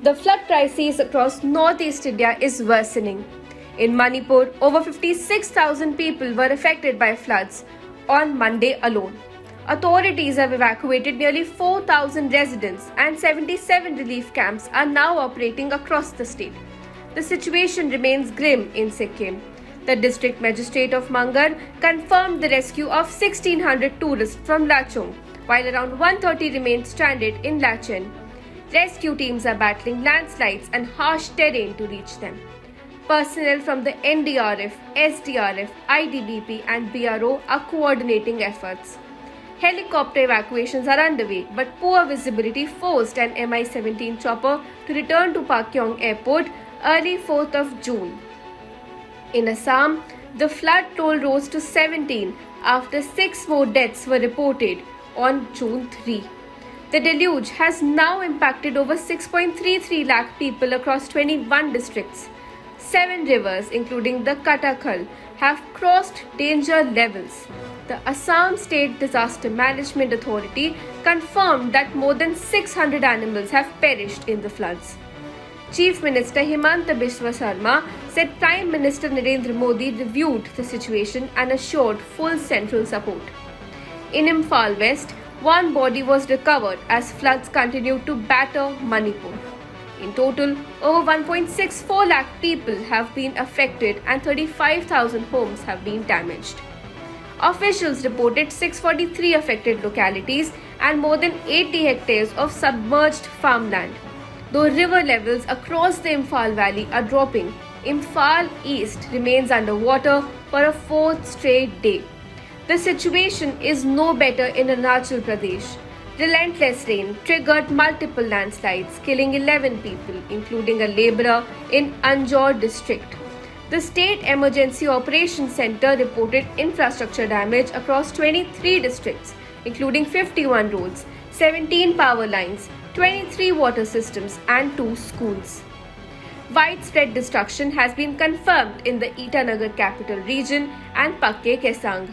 The flood crisis across northeast India is worsening. In Manipur, over 56,000 people were affected by floods on Monday alone. Authorities have evacuated nearly 4,000 residents and 77 relief camps are now operating across the state. The situation remains grim in Sikkim. The district magistrate of Mangar confirmed the rescue of 1,600 tourists from Lachung, while around 130 remain stranded in Lachen. Rescue teams are battling landslides and harsh terrain to reach them. Personnel from the NDRF, SDRF, IDBP and BRO are coordinating efforts. Helicopter evacuations are underway, but poor visibility forced an Mi-17 chopper to return to Pakyong Airport early 4th of June. In Assam, the flood toll rose to 17 after 6 more deaths were reported on June 3. The deluge has now impacted over 6.33 lakh people across 21 districts. 7 rivers, including the Katakal, have crossed danger levels. The Assam State Disaster Management Authority confirmed that more than 600 animals have perished in the floods. Chief Minister Himanta Biswa Sarma said Prime Minister Narendra Modi reviewed the situation and assured full central support. In Imphal West, one body was recovered as floods continued to batter Manipur. In total, over 1.64 lakh people have been affected and 35,000 homes have been damaged. Officials reported 643 affected localities and more than 80 hectares of submerged farmland. Though river levels across the Imphal Valley are dropping, Imphal East remains underwater for a 4th straight day. The situation is no better in Arunachal Pradesh. Relentless rain triggered multiple landslides, killing 11 people, including a labourer in Anjor district. The State Emergency Operations Centre reported infrastructure damage across 23 districts, including 51 roads, 17 power lines, 23 water systems and 2 schools. Widespread destruction has been confirmed in the Itanagar capital region and Pakke Kesang.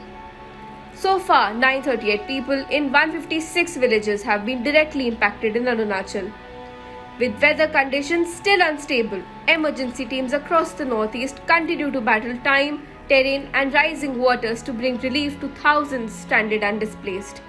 So far, 938 people in 156 villages have been directly impacted in Arunachal. With weather conditions still unstable, emergency teams across the northeast continue to battle time, terrain and rising waters to bring relief to thousands stranded and displaced.